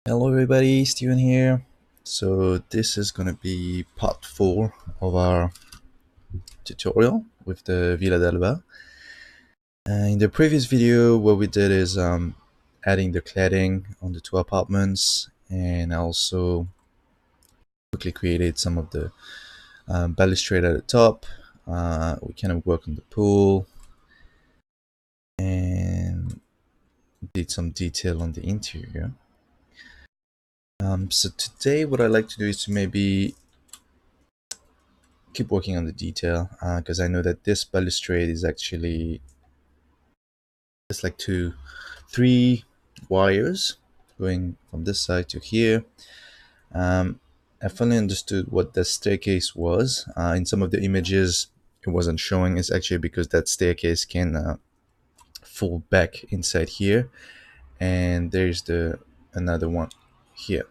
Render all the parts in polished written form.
Hello everybody, Steven here. So this is gonna be part 4 of our tutorial with the Villa d'Alba. In the previous video, what we did is adding the cladding on the two apartments, and also quickly created some of the balustrade at the top. We kind of worked on the pool and did some detail on the interior. So today what I'd like to do is to maybe keep working on the detail, because I know that this balustrade is actually just like three wires going from this side to here. I finally understood what the staircase was. In some of the images it wasn't showing. It's actually because that staircase can fall back inside here, and there's the another one here.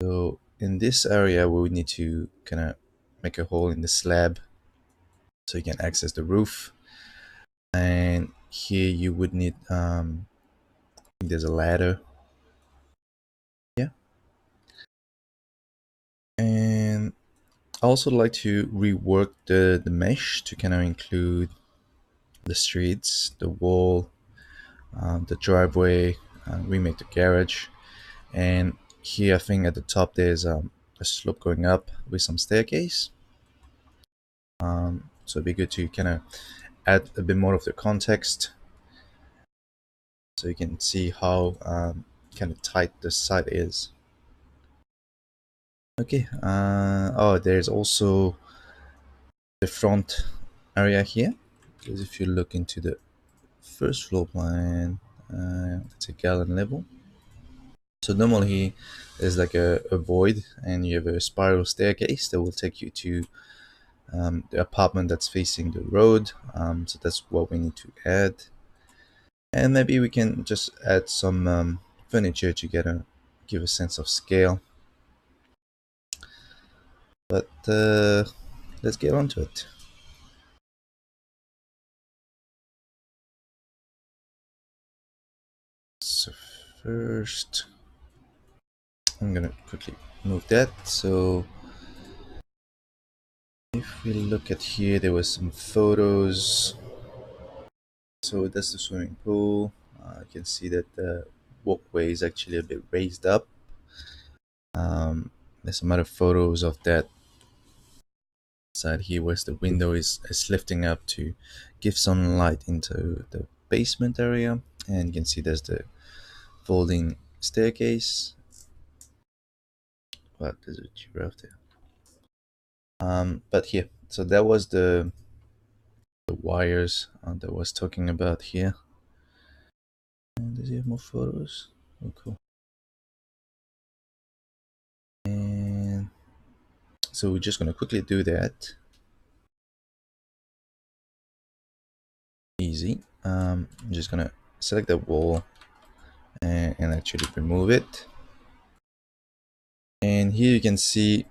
So in this area we would need to kind of make a hole in the slab so you can access the roof. And here you would need there's a ladder. Yeah. And I also like to rework the mesh to kind of include the streets, the wall, the driveway, remake the garage. And here I think at the top there's a slope going up with some staircase. So it'd be good to kind of add a bit more of the context so you can see how kind of tight the site is. Okay, oh, there's also the front area here, because if you look into the first floor plan, it's a gallon level. So normally there's like a void and you have a spiral staircase that will take you to the apartment that's facing the road. So that's what we need to add. And maybe we can just add some furniture to give a sense of scale. But let's get on to it. So first I'm gonna quickly move that. So if we look at here, there was some photos. So that's the swimming pool. You can see that the walkway is actually a bit raised up. There's some other photos of that side here where the window is lifting up to give some light into the basement area. And you can see there's the folding staircase. But there's a giraffe there. But here, so that was the wires that I was talking about here. And does he have more photos? Oh, cool. And so we're just going to quickly do that. Easy. I'm just going to select the wall and actually remove it. And here you can see,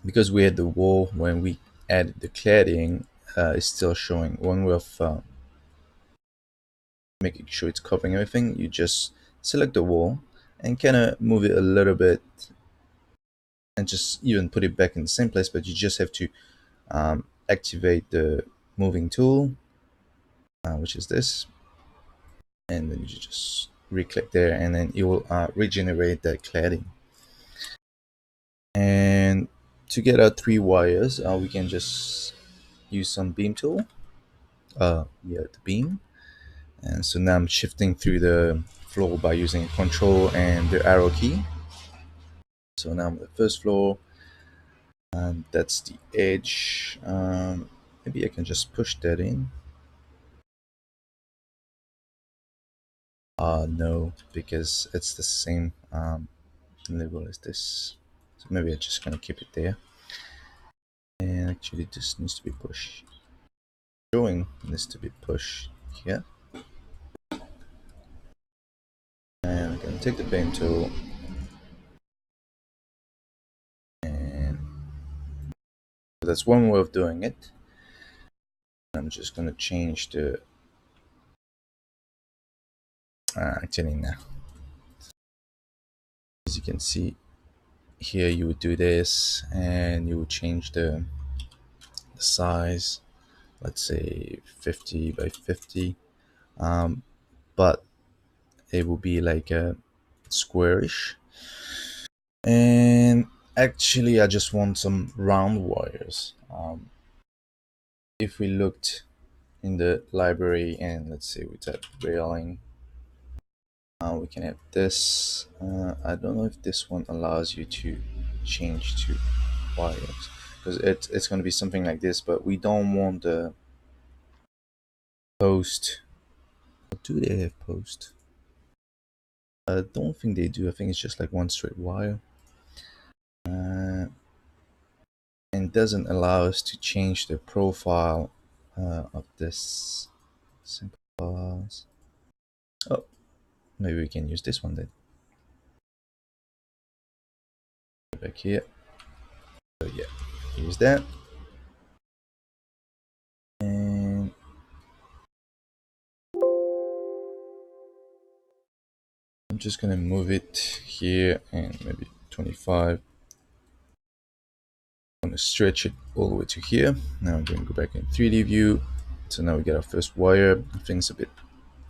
because we had the wall when we added the cladding, it's still showing. One way of making sure it's covering everything, you just select the wall and kind of move it a little bit and just even put it back in the same place, but you just have to activate the moving tool, which is this, and then you just re-click there and then it will regenerate that cladding. And to get our 3 wires, we can just use some beam tool, the beam. And so now I'm shifting through the floor by using control and the arrow key. So now I'm on the first floor, and that's the edge. Maybe I can just push that in. No, because it's the same level as this. So maybe I'm just gonna keep it there. And actually this needs to be pushed. Drawing needs to be pushed here. And I'm gonna take the pen tool and so that's one way of doing it. I'm just gonna change the actually now. you can see here, you would do this and you would change the size, let's say 50 by 50, but it will be like a squarish. And actually I just want some round wires. If we looked in the library and let's say we type railing, we can have this. I don't know if this one allows you to change to wires, because it's going to be something like this, but we don't want the post. Do they have post? I don't think they do. I think it's just like one straight wire. And doesn't allow us to change the profile of this simple bars. Oh, maybe we can use this one then. Go back here. So yeah, use that. And I'm just gonna move it here and maybe 25. I'm gonna stretch it all the way to here. Now I'm going to go back in 3D view. So now we get our first wire. I think it's a bit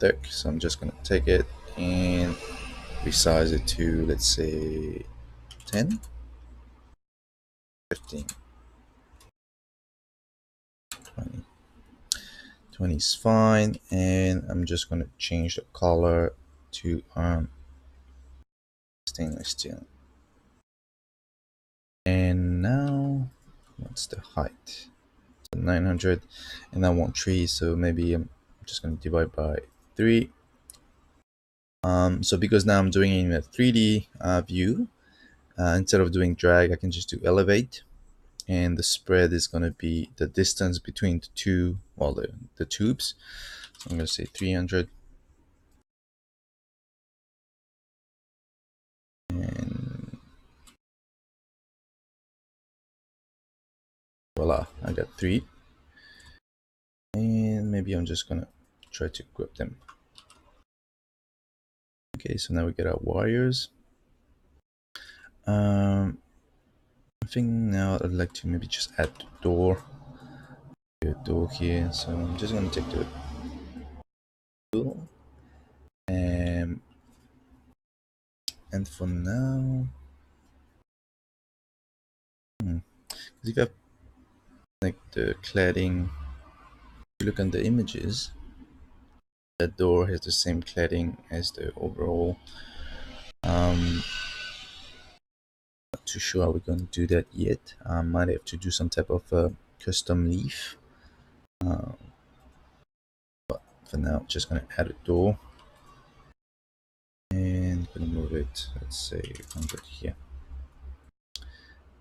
thick, so I'm just gonna take it and resize it to, let's say, 10, 15, 20. 20 is fine, and I'm just gonna change the color to stainless steel. And now, what's the height? 900, and I want 3, so maybe I'm just gonna divide by 3. So because now I'm doing it in a 3D view, instead of doing drag, I can just do elevate, and the spread is gonna be the distance between the two, well, the tubes. So I'm gonna say 300. And voila, I got 3. And maybe I'm just gonna try to group them. Okay, so now we get our wires. I think now I'd like to maybe just add the door. A door here, so I'm just gonna take the tool, and for now, if I like the cladding, if you look on the images, that door has the same cladding as the overall. Not too sure how we're going to do that yet. Might have to do some type of custom leaf. But for now, just gonna add a door and gonna move it. Let's say 100 here.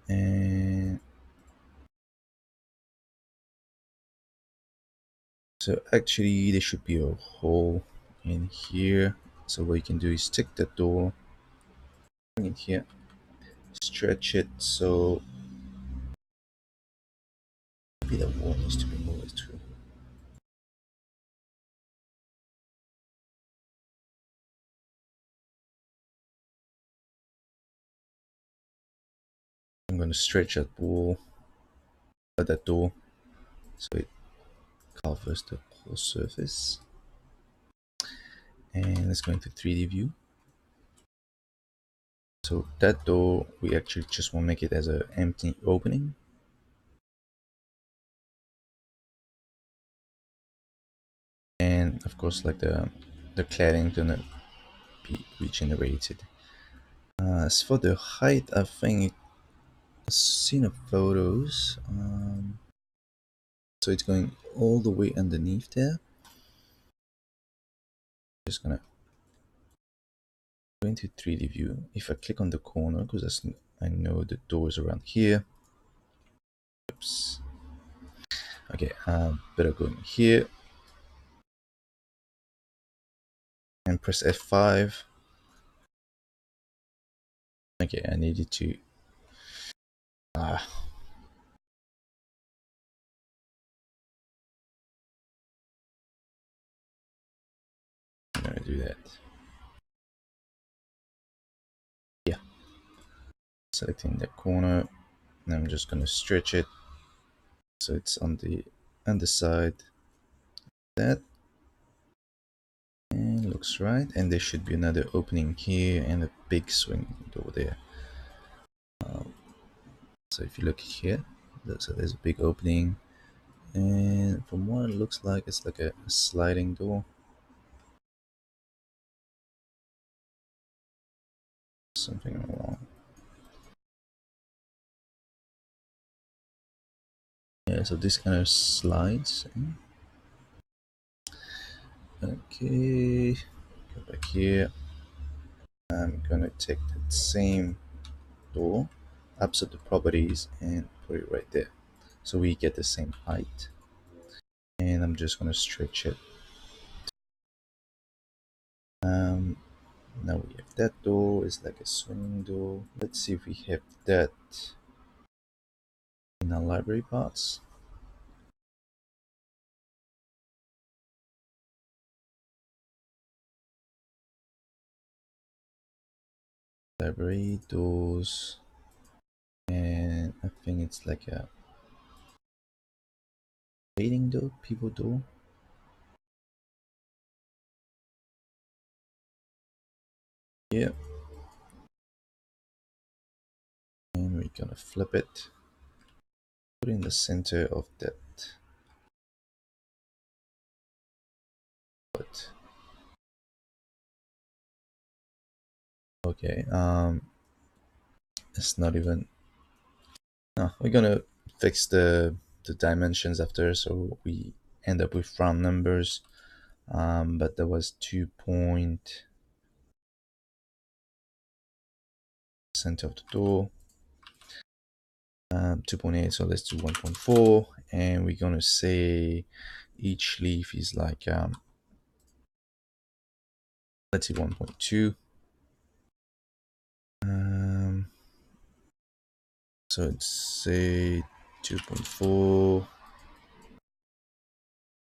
And so actually, there should be a hole in here. So what you can do is stick the door in here, stretch it so maybe the wall needs to be moved too. I'm going to stretch that wall, that door, so it covers the whole surface. And let's go into 3D view. So that door, we actually just want to make it as an empty opening. And of course, like the cladding gonna be regenerated. As for the height, I think I've seen the photos. So it's going all the way underneath there. Just gonna go into 3D view. If I click on the corner, because I know the door is around here. Oops. Okay, better go in here and press F5. Okay, I needed to. I'm gonna do that. Yeah, selecting the corner, and I'm just going to stretch it so it's on the underside. That, and looks right. And there should be another opening here and a big swing door there. So if you look here, so there's a big opening, and from what it looks like, it's like a sliding door. Something wrong. Yeah, so this kind of slides. Okay, go back here. I'm gonna take that same door, upset the properties, and put it right there. So we get the same height. And I'm just gonna stretch it. Now we have that door, it's like a swinging door. Let's see if we have that in our library parts. Library doors, and I think it's like a waiting door, people door. Yeah, and we're gonna flip it, put it in the center of that. But okay, it's not even. No, we're gonna fix the dimensions after, so we end up with round numbers. But there was 2 point center of the door, 2.8, so let's do 1.4, and we're gonna say each leaf is like let's see 1.2. So it's say 2.4,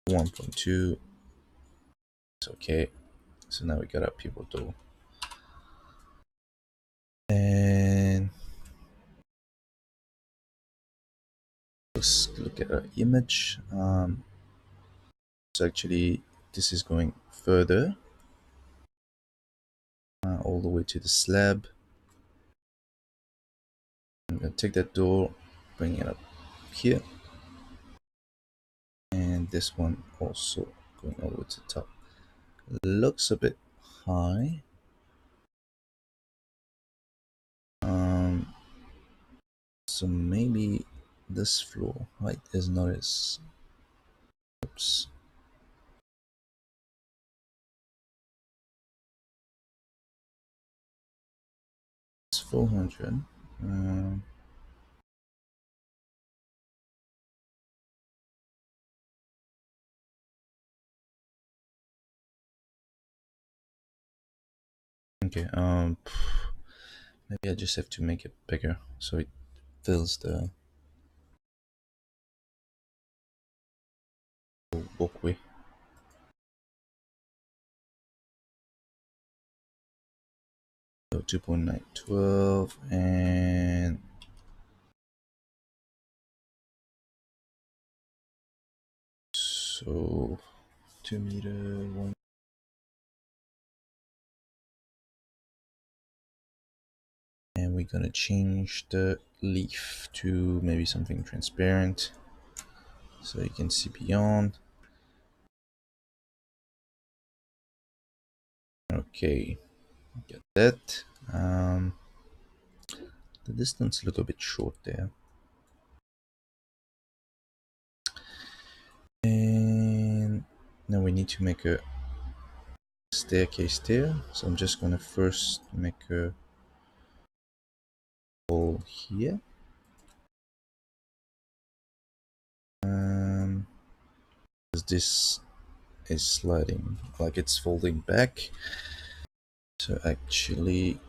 1.2. It's okay. So now we got our people door. And let's look at our image. So actually this is going further, all the way to the slab. I'm gonna take that door, bring it up here, and this one also going all the way to the top. Looks a bit high. So maybe this floor height is not as, oops, it's 400. Okay, maybe I just have to make it bigger so it fills the walkway. So 2.912, and so 2 meter, 1. And we're gonna change the leaf to maybe something transparent so you can see beyond. Okay, get that. The distance look a bit short there. And now we need to make a staircase there. So I'm just gonna first make a hole here. Because this is sliding, like it's folding back. So actually,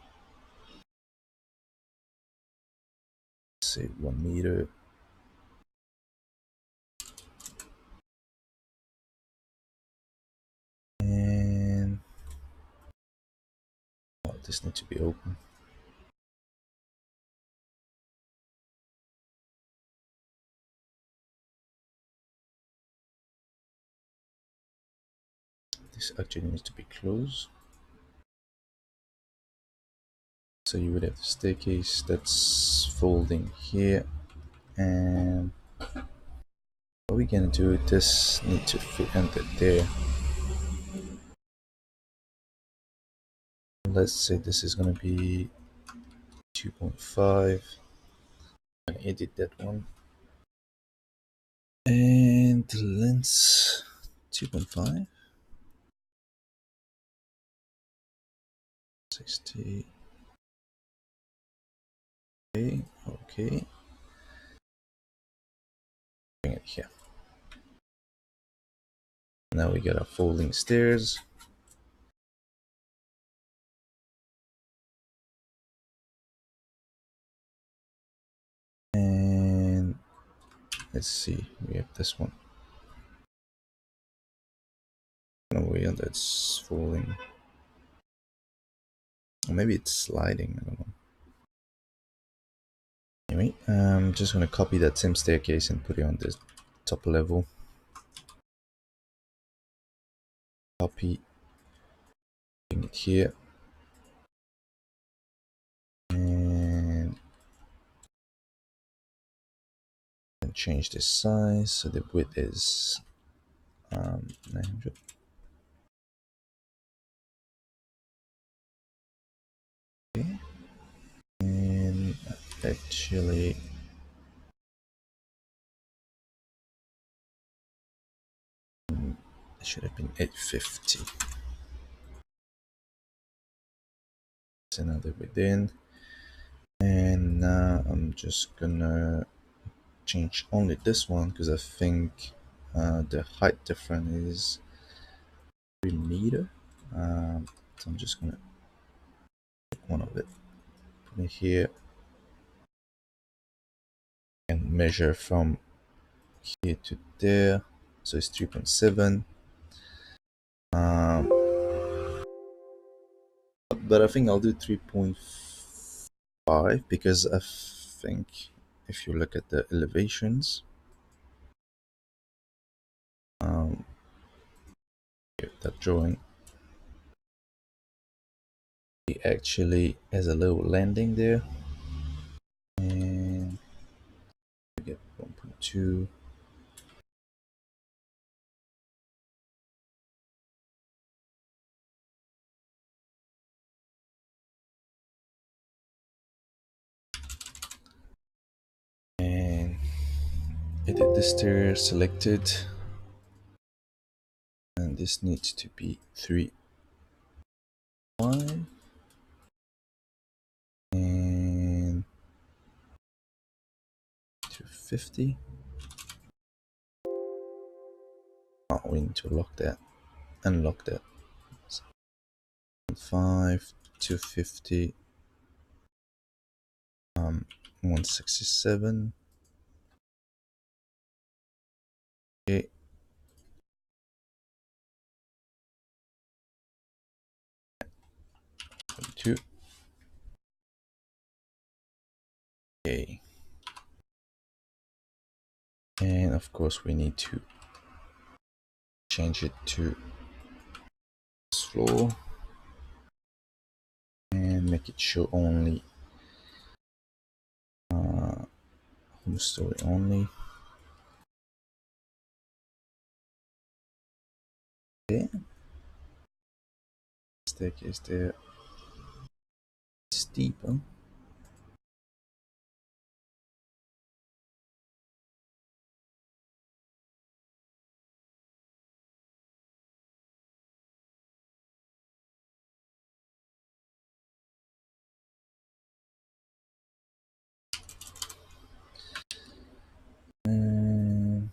say 1 meter. And oh, this needs to be open. This actually needs to be closed. So you would have the staircase that's folding here, and what we're gonna do, this need to fit under there. Let's say this is gonna be 2.5. I'm gonna edit that one. And the length 2.5. 60. Okay, okay. Bring it here. Now we got our folding stairs. And let's see, we have this one. No way that's folding. Or maybe it's sliding, I don't know. Anyway, I'm just gonna copy that same staircase and put it on this top level. Copy, bring it here. And change the size so the width is 900. Okay. And actually it should have been 850. That's another within. And now I'm just gonna change only this one because I think the height difference is 3 meter. So I'm just gonna pick one of it, put it here, and measure from here to there. So it's 3.7. But I think I'll do 3.5 because I think if you look at the elevations, that drawing, it actually has a little landing there, and we get 1.2. And edit the stair selected, and this needs to be 3.5 and 250. Oh, we need to lock that, unlock that. 5, 250, 167. Okay. 2. Okay. And of course we need to change it to this floor and make it show only home story only. Okay. Staircase there. Steeper. And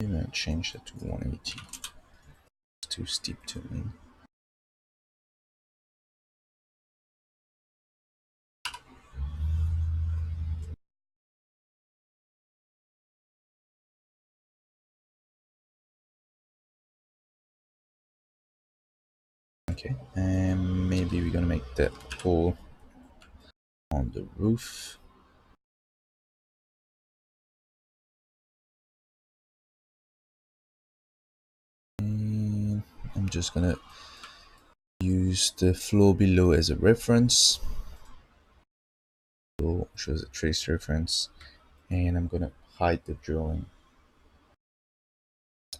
I'm gonna change that to 180. It's too steep to me. Okay, and maybe we're gonna make that hole on the roof. I'm just gonna use the floor below as a reference. So shows a trace reference, and I'm gonna hide the drawing.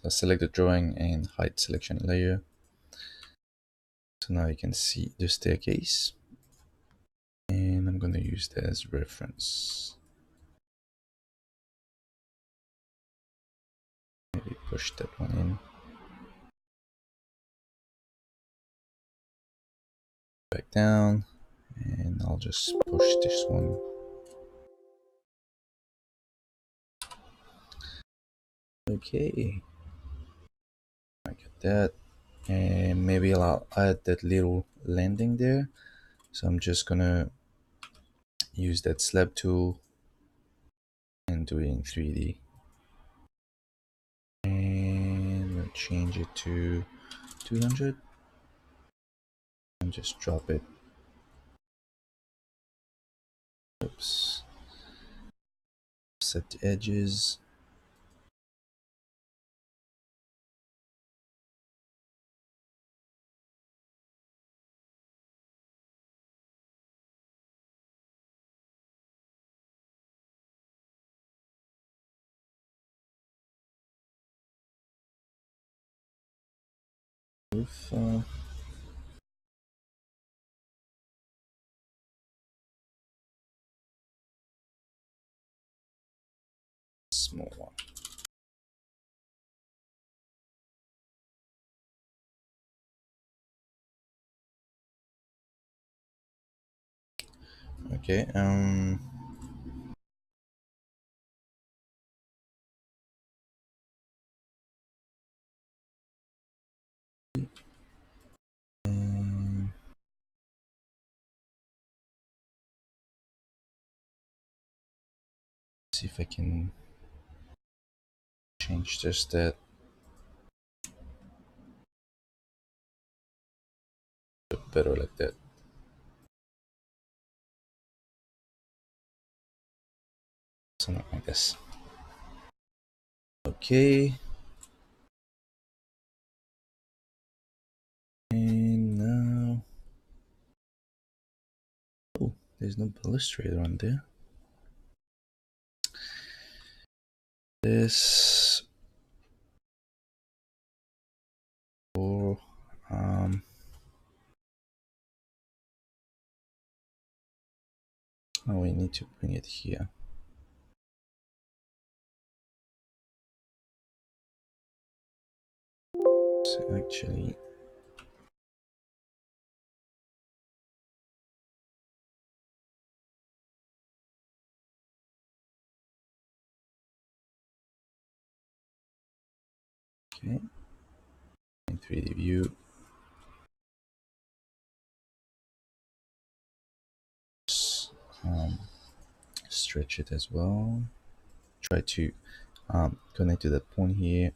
I'll select the drawing and hide selection layer. So now you can see the staircase, and I'm gonna use that as reference. Maybe push that one in. Back down, and I'll just push this one. Okay, I get that, and maybe I'll add that little landing there. So I'm just gonna use that slab tool and do it in 3D, and we'll change it to 200 and just drop it. Oops. Set the edges. Roof, small one. Okay, see if I can change just that. Better like that. Something like this. Okay. And now, oh, there's no balustrade on there. This, or oh, we need to bring it here. So actually, okay, in 3D view, stretch it as well. Try to connect to that point here.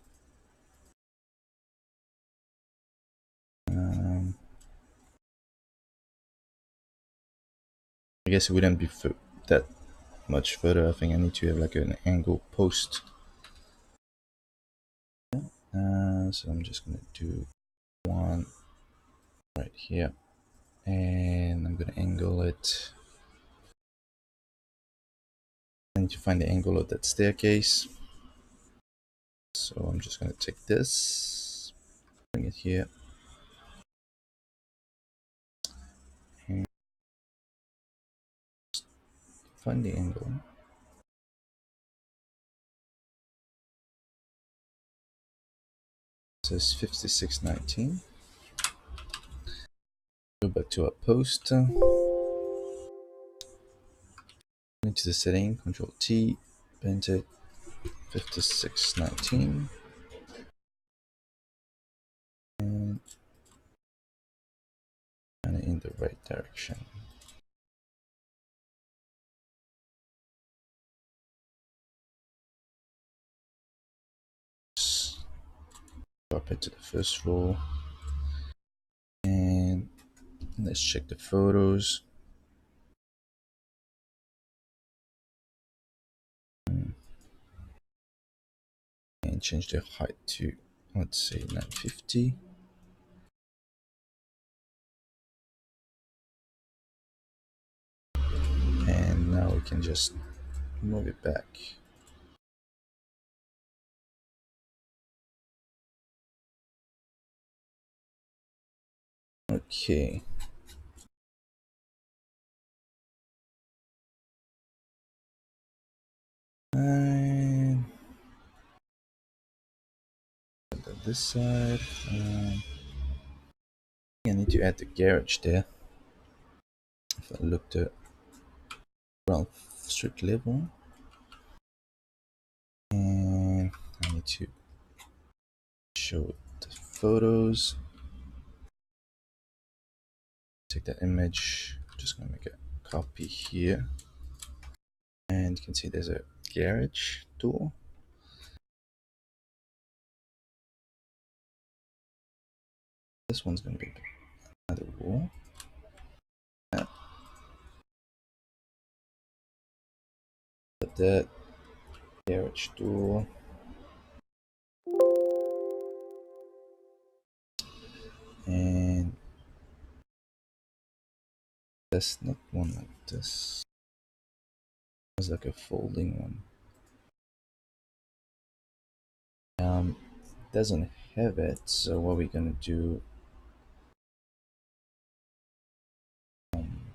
I guess it wouldn't be that much further. I think I need to have like an angle post. So I'm just gonna do one right here, and I'm gonna angle it. I need to find the angle of that staircase. So I'm just gonna take this, bring it here, and find the angle. It says 5619. Go back to our post. Into the setting, Control T, paint it 5619. And in the right direction. Drop it to the first floor, and let's check the photos. And change the height to, let's say, 950. can just move it back. Okay. And this side. I need to add the garage there. If I look at ground street level, and I need to show the photos. Take that image. I'm just gonna make a copy here, and you can see there's a garage door. This one's gonna be another wall. That garage door. And that's not one like this. It's like a folding one. Doesn't have it, so what we're gonna do, I'm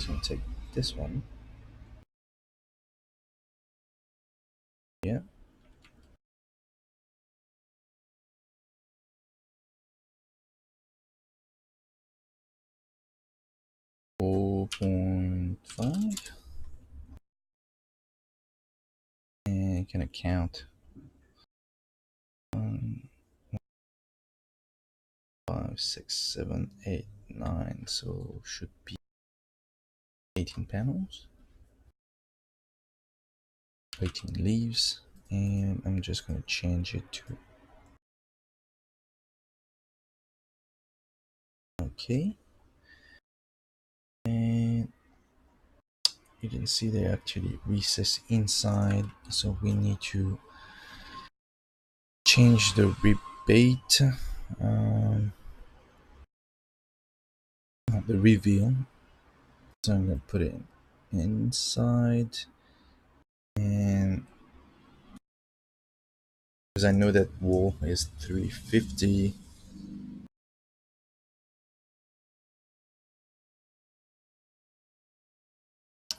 gonna take this one. Yeah. .5, and can I count? 1, 5, 6, 7, 8, 9. So should be 18 panels, 18 leaves, and I'm just gonna change it to okay. And you can see they actually recess inside, so we need to change the rebate, the reveal. So I'm gonna put it inside, and because I know that wall is 350.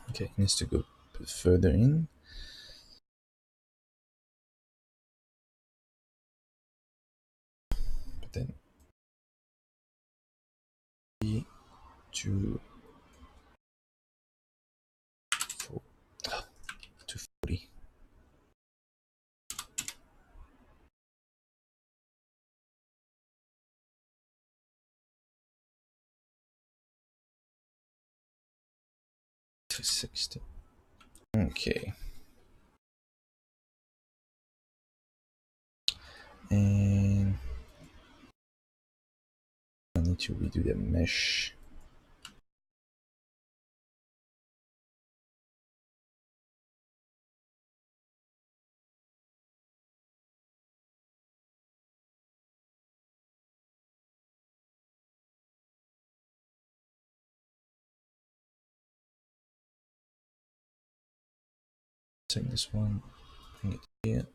Okay, it needs to go a bit further in. But then 3, 2, 4, 240. To 60. Okay. And I need to redo the mesh. Take this one, bring it here.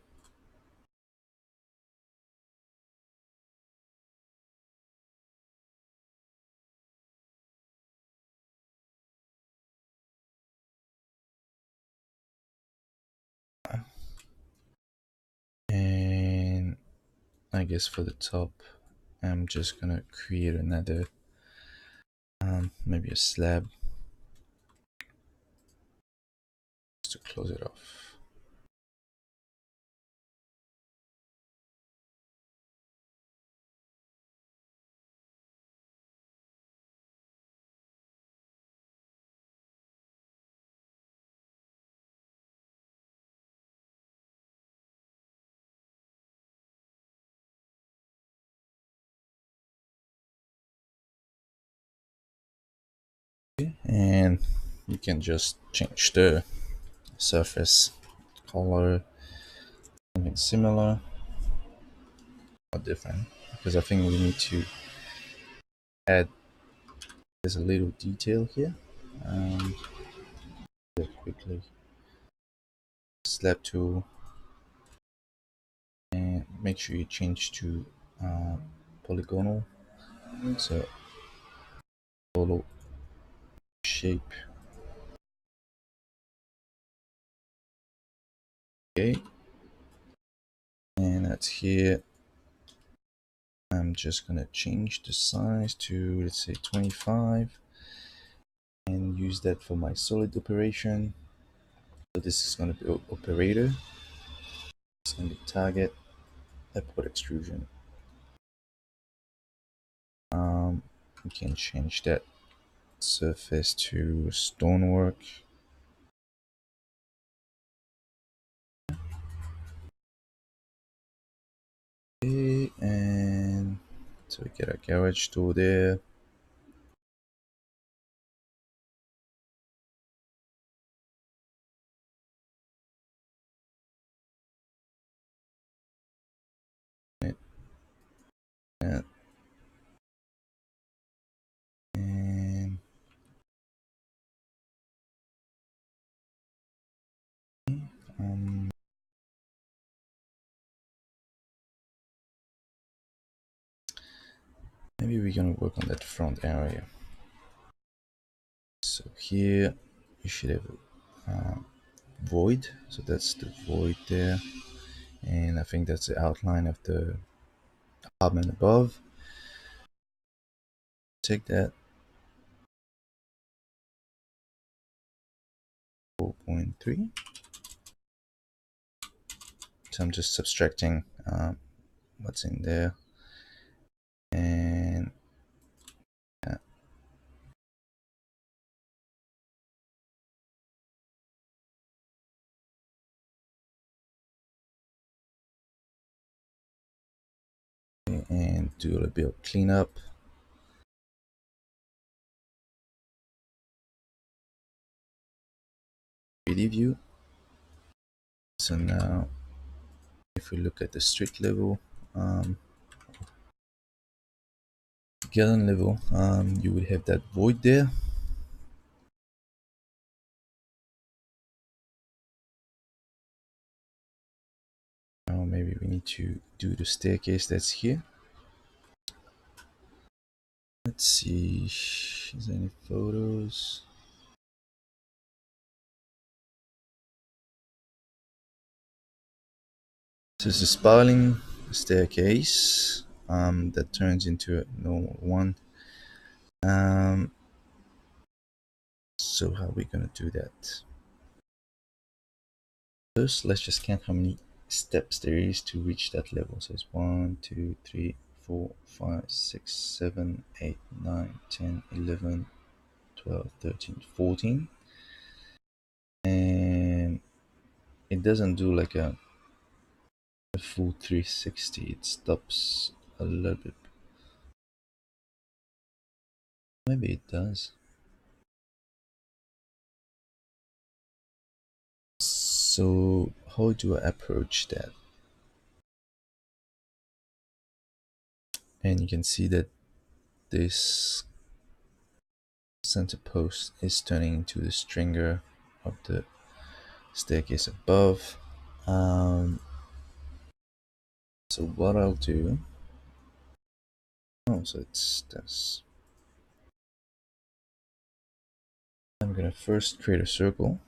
And I guess for the top, I'm just gonna create another, maybe a slab just to close it off. And you can just change the surface color, something similar or different, because I think we need to add there's a little detail here. Do it quickly. Slab tool, and make sure you change to polygonal. So follow shape. Okay, and that's here. I'm just gonna change the size to, let's say, 25, and use that for my solid operation. So this is gonna be operator. It's gonna be target, upward extrusion. You can change that surface to stonework. Okay, and so we get a garage door there. And, and um, maybe we're gonna work on that front area. So here you should have a void. So that's the void there, and I think that's the outline of the apartment above. Take that 4.3. So I'm just subtracting what's in there, and do a little bit of cleanup. 3D view. So now, if we look at the street level, garden level, you would have that void there. Now maybe we need to do the staircase that's here. Let's see, is there any photos? This is a spiraling staircase that turns into a normal one. So how are we gonna do that? First, let's just count how many steps there is to reach that level. So it's 1, 2, 3, 4, 5, 6, 7, 8, 9, 10, 11, 12, 13, 14. And it doesn't do like a full 360. It stops a little bit. Maybe it does. So how do I approach that? And you can see that this center post is turning into the stringer of the staircase above. So what I'll do, so it's this. I'm gonna first create a circle,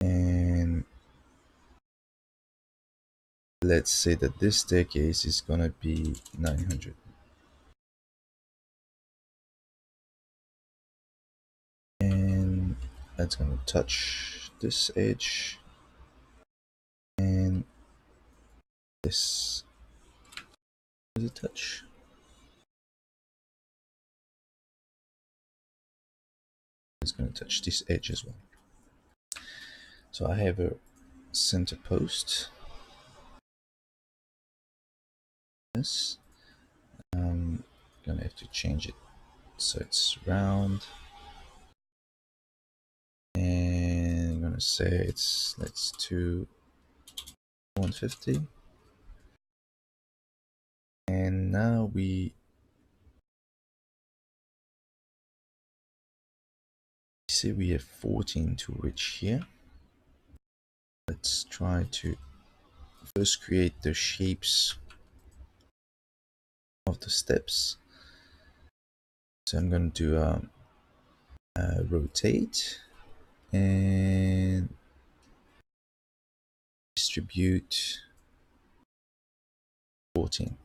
and let's say that this staircase is gonna be 900. And that's gonna touch this edge and this. Does it touch? It's gonna touch this edge as well. So I have a center post. This. I'm gonna have to change it so it's round. And I'm gonna say let's do 150. And now we See, we have 14 to reach here. Let's try to first create the shapes of the steps. So I'm going to do rotate and distribute 14.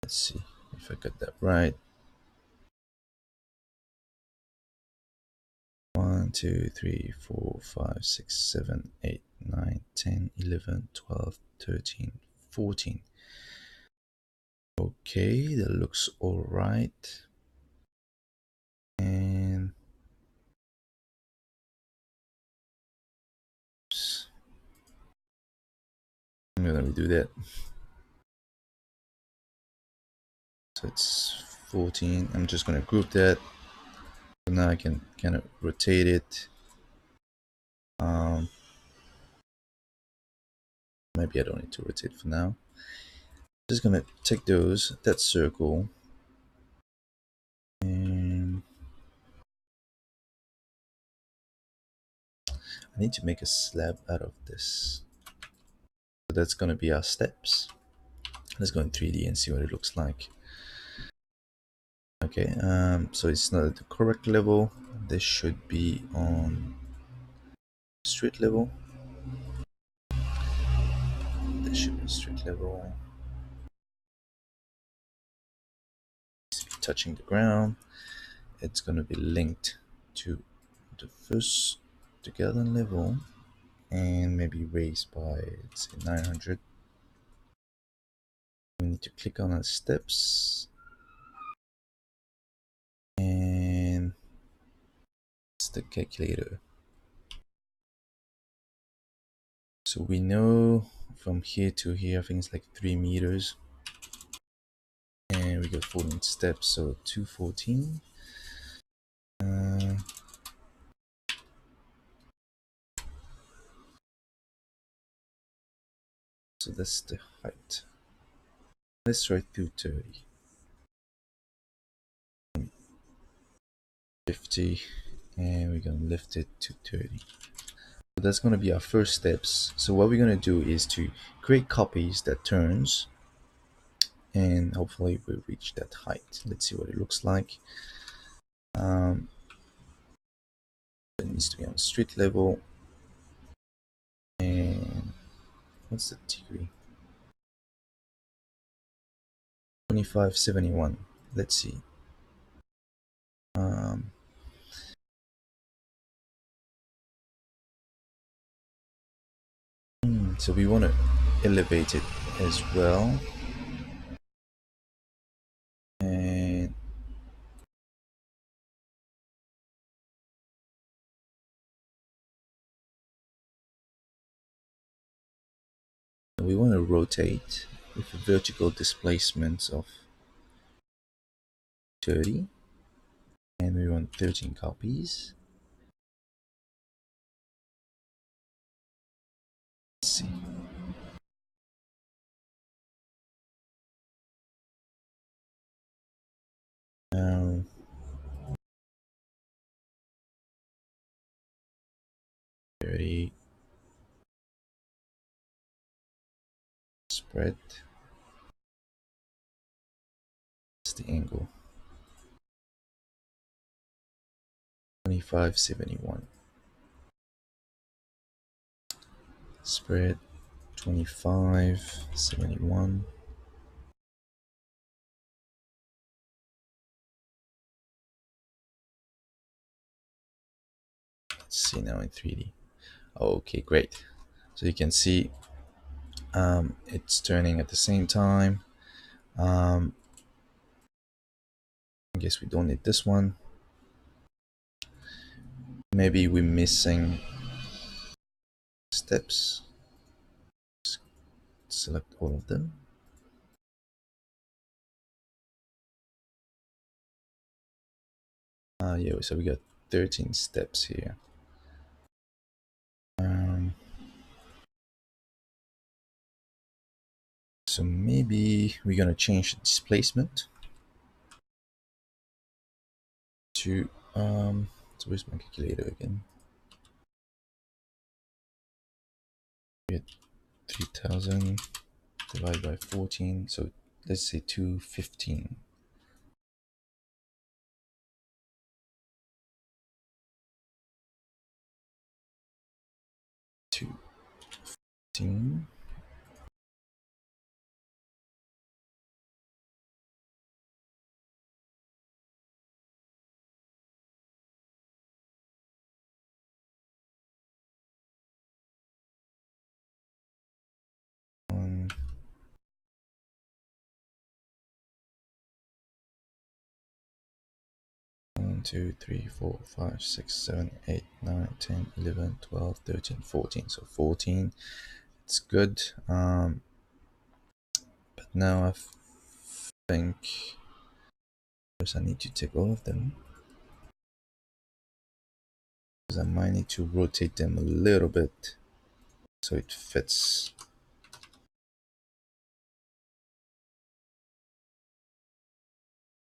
Let's see if I got that right. 1, 2, 3, 4, 5, 6, 7, 8, 9, 10, 11, 12, 13, 14. Okay, that looks all right. And oops, I'm gonna redo that. So it's 14. I'm just gonna group that. So now I can kind of rotate it. Maybe I don't need to rotate for now. Just gonna take that circle, and I need to make a slab out of this. So that's gonna be our steps. Let's go in 3D and see what it looks like. Okay, so it's not at the correct level. This should be on street level. This should be street level. Touching the ground. It's going to be linked to the first together level and maybe raised by, let's say, 900. We need to click on our steps and it's the calculator. So we know from here to here, I think it's like 3 meters. And we got 14 steps, so 214. So that's the height. Let's try 230. 50, and we're gonna lift it to 30. So that's gonna be our first steps. So what we're gonna do is to create copies that turns, and hopefully we'll reach that height. Let's see what it looks like. It needs to be on street level. And what's the degree? 2571. Let's see. So we want to elevate it as well. And we want to rotate with a vertical displacement of 30. And we want 13 copies. Let's see. Now, spread. That's the angle. 2571. Spread 2571. Let's see now in 3D. Okay, great. So you can see it's turning at the same time. I guess we don't need this one. Maybe we're missing steps. Select all of them. Yeah, so we got 13 steps here. So maybe we're gonna change the displacement to So where's my calculator again? We had 3000 divided by 14, so let's say 215. 215. One, 2, 3, 4, 5, 6, 7, 8, 9, 10, 11, 12, 13, 14. So 14. It's good. But now I think first I need to take all of them, because I might need to rotate them a little bit so it fits.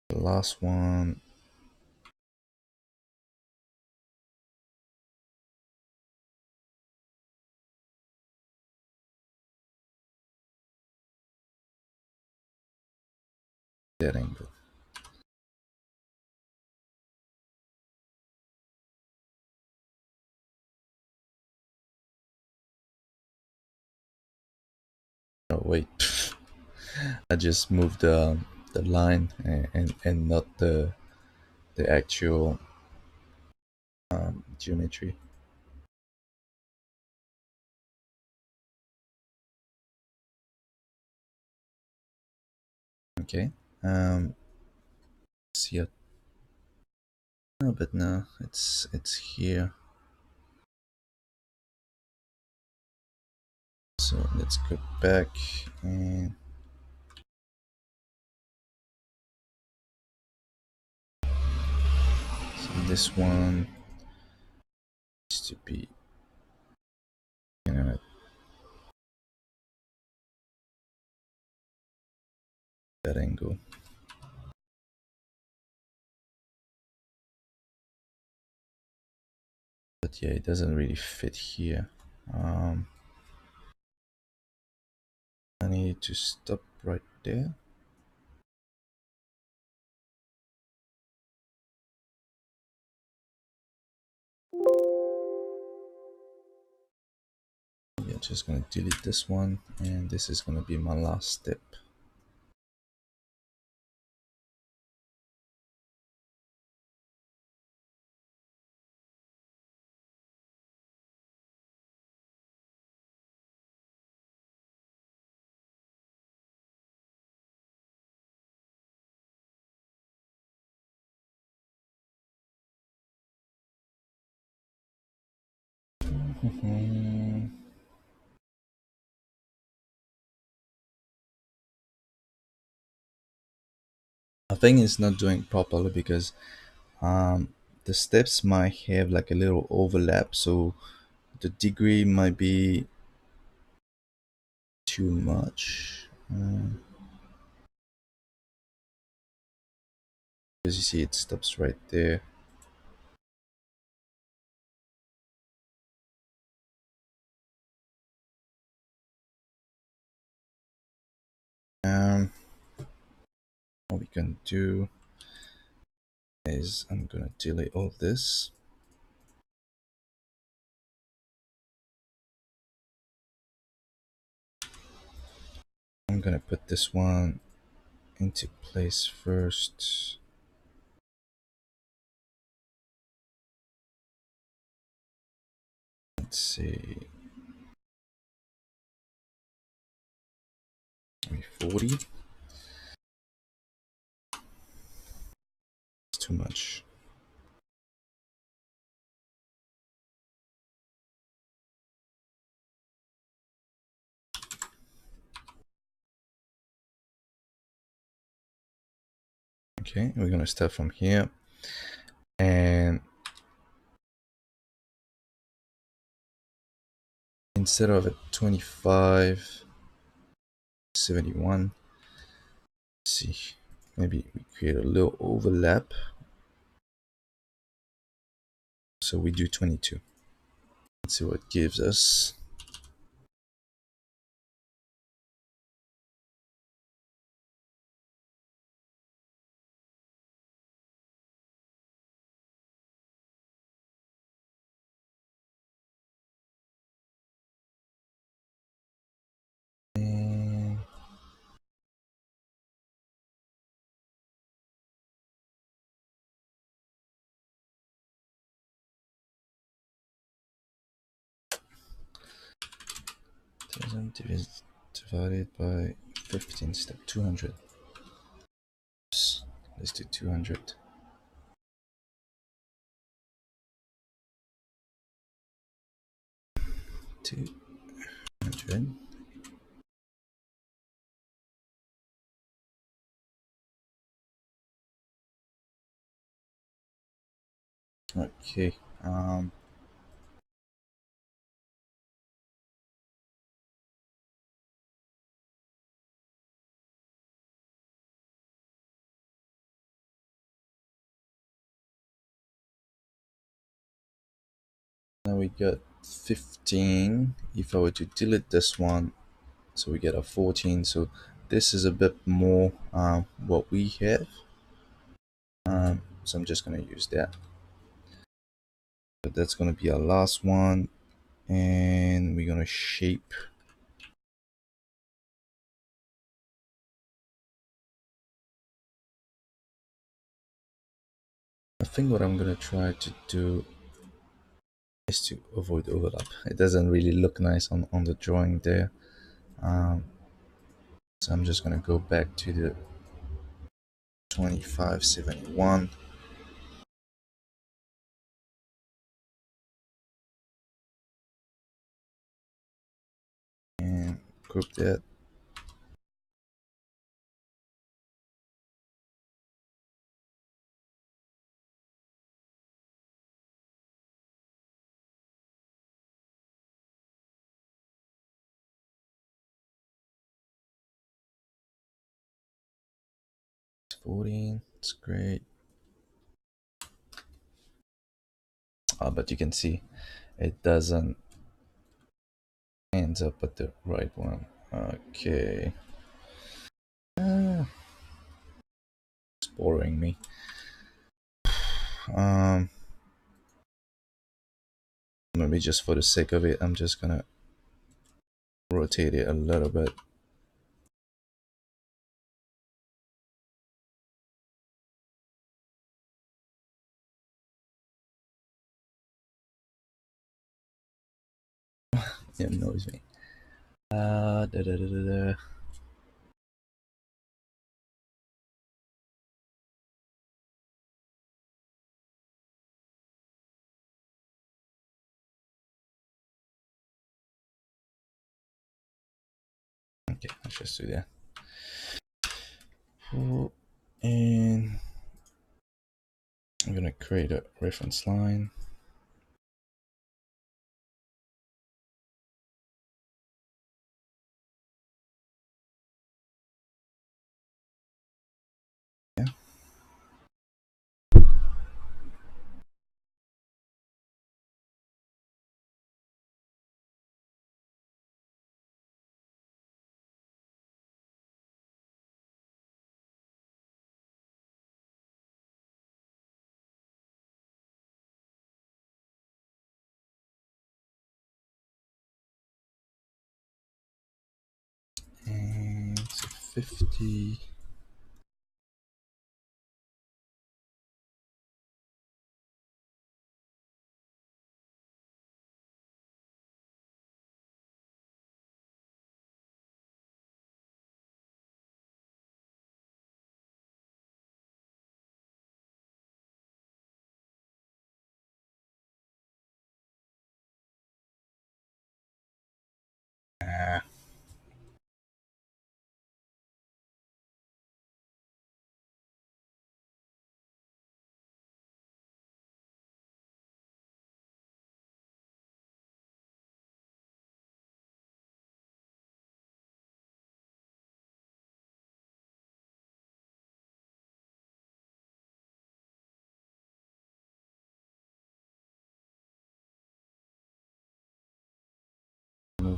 The last one, that angle. Oh wait, I just moved the line and not the actual geometry. Okay. See it. No, but no, it's here. So let's go back and so this one needs to be, you know, that angle. But yeah, it doesn't really fit here. I need to stop right there. Yeah, just gonna delete this one, and this is gonna be my last step. I think it's not doing properly because the steps might have like a little overlap, so the degree might be too much. As you see, it stops right there. What we can do is I'm gonna delete all this. I'm gonna put this one into place first. Let's see, maybe 40. It's too much. Okay, we're gonna start from here, and instead of a 25, 71, let's see, maybe we create a little overlap. So we do 22. Let's see what it gives us. And divided by 15, step 200. Let's do 200. Two 100. Okay. Now we got 15. If I were to delete this one, so we get a 14. So this is a bit more what we have. So I'm just gonna use that. But that's gonna be our last one, and we're gonna shape. I think what I'm gonna try to do is to avoid overlap. It doesn't really look nice on the drawing there. So I'm just gonna go back to the 2571 and group that. It's 14. It's great. But you can see it doesn't ends up at the right one. Okay. It's boring me. Maybe just for the sake of it, I'm just gonna rotate it a little bit. It annoys me. Da, da, da, da, da. Okay, let's just do that. And I'm gonna create a reference line. Yeah. And so 50. Ah,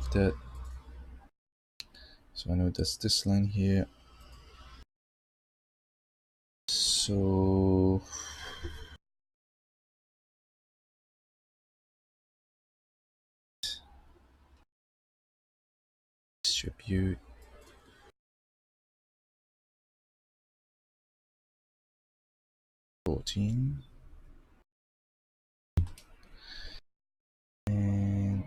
remove that. So I know that's this line here. So distribute. And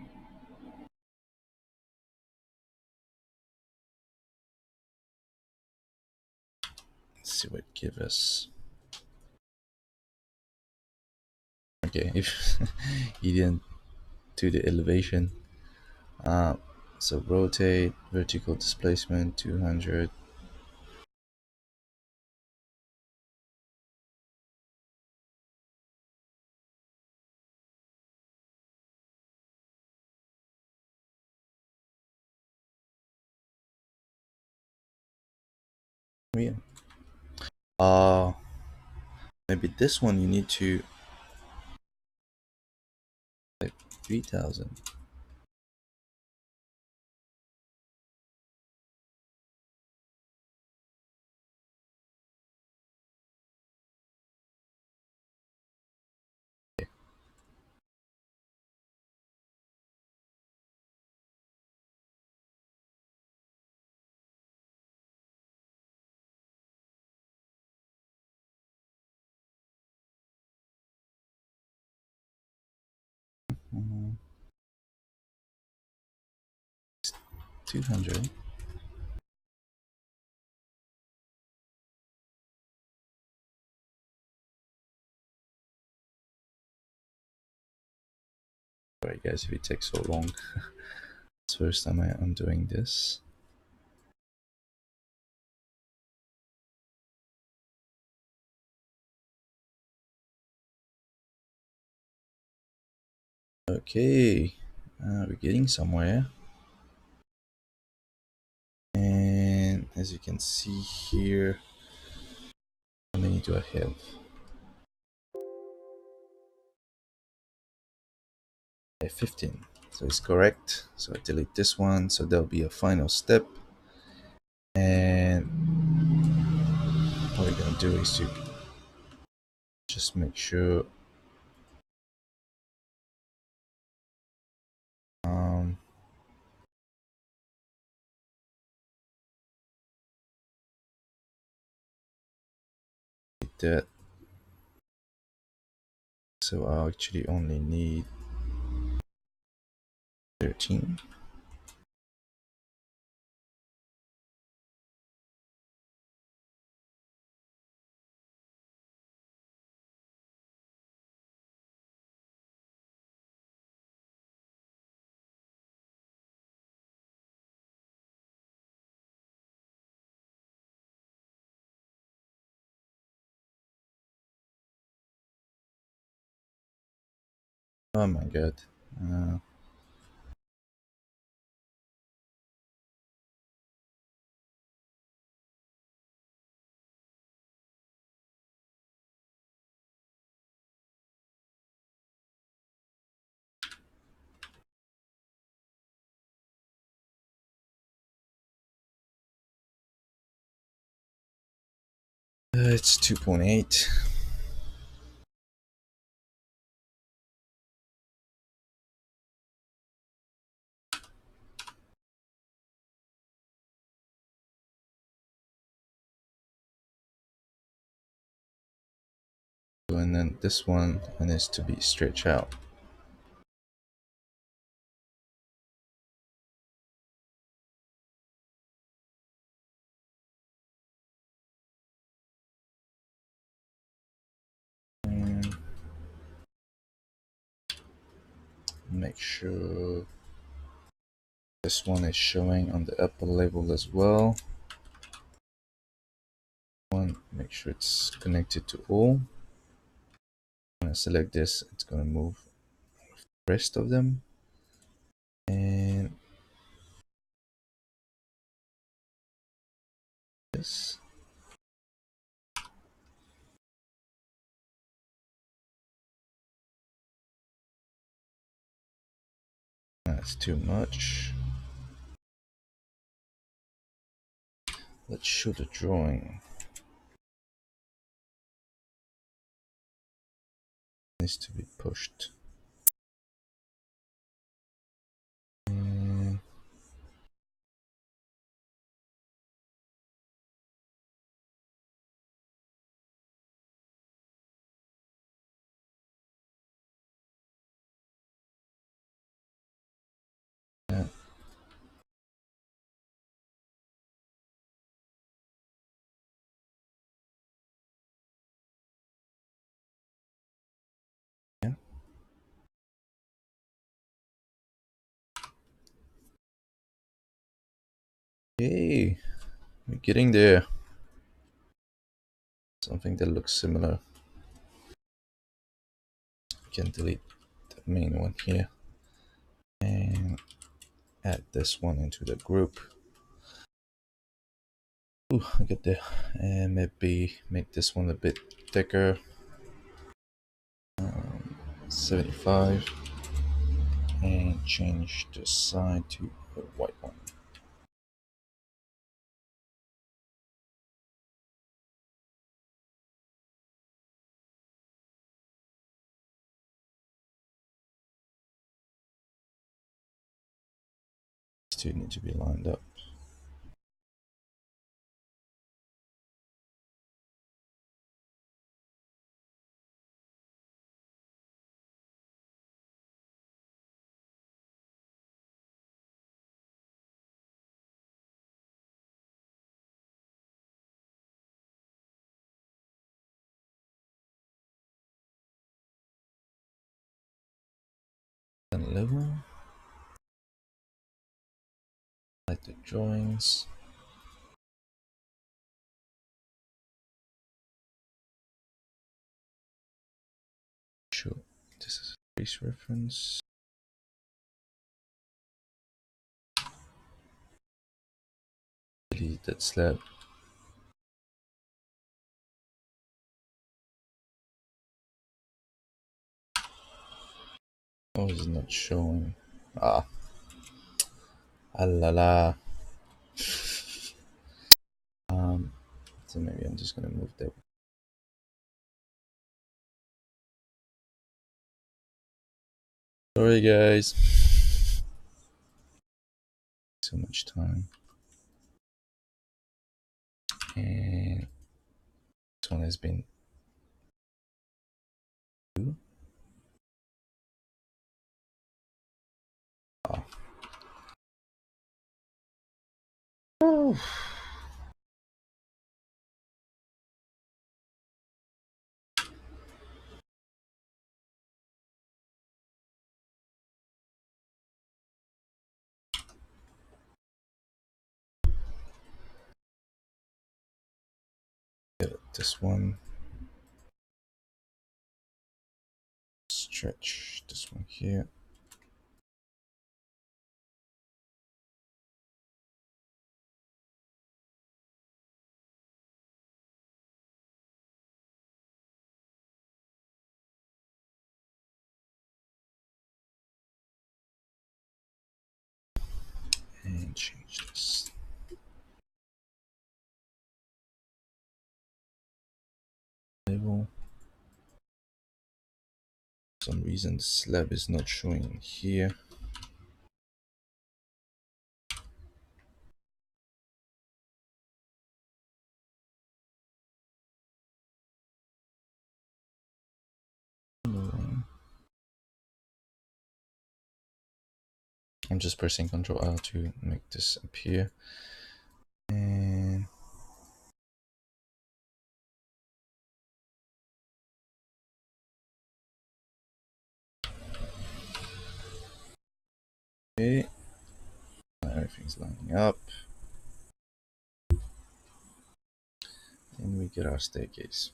let's see what it gives us. Okay, if you didn't do the elevation, so rotate, vertical displacement 200. Yeah. Maybe this one you need to like 3000. Mm, 200. Sorry guys if it takes so long. It's the first time I'm doing this. Okay, we're getting somewhere. And as you can see here, how many do I have? I have 15. So it's correct. So I delete this one. So there'll be a final step. And what we're gonna do is to just make sure that. So I actually only need 13. Oh my god. It's 2.8. And then this one needs to be stretched out. And make sure this one is showing on the upper level as well. Make sure it's connected to all. When I select this, it's going to move the rest of them. And this. That's too much. Let's show the drawing. Needs to be pushed. And yeah. Yeah. Hey, we're getting there. Something that looks similar. We can delete the main one here and add this one into the group. Ooh, I get there. And maybe make this one a bit thicker. 75. And change the side to a white one. These two need to be lined up. And level. Like the drawings. Sure, this is a base reference. Delete that slab. Oh, it's not showing. Ah, la la. So maybe I'm just gonna move that. Sorry, guys. So much time. And this one has been. Ah. This one. Stretch this one here. And change this. Label. For some reason the slab is not showing here. I'm just pressing Ctrl R to make this appear. And okay. Everything's lining up. And we get our staircase.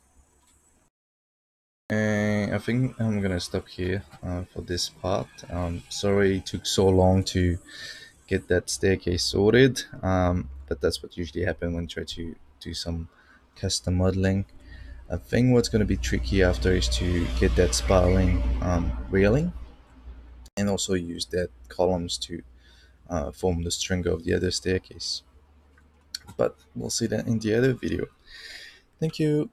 And I think I'm gonna stop here for this part. Sorry it took so long to get that staircase sorted, but that's what usually happens when you try to do some custom modeling. I think what's going to be tricky after is to get that spiraling railing and also use that columns to form the string of the other staircase. but we'll see that in the other video. Thank you.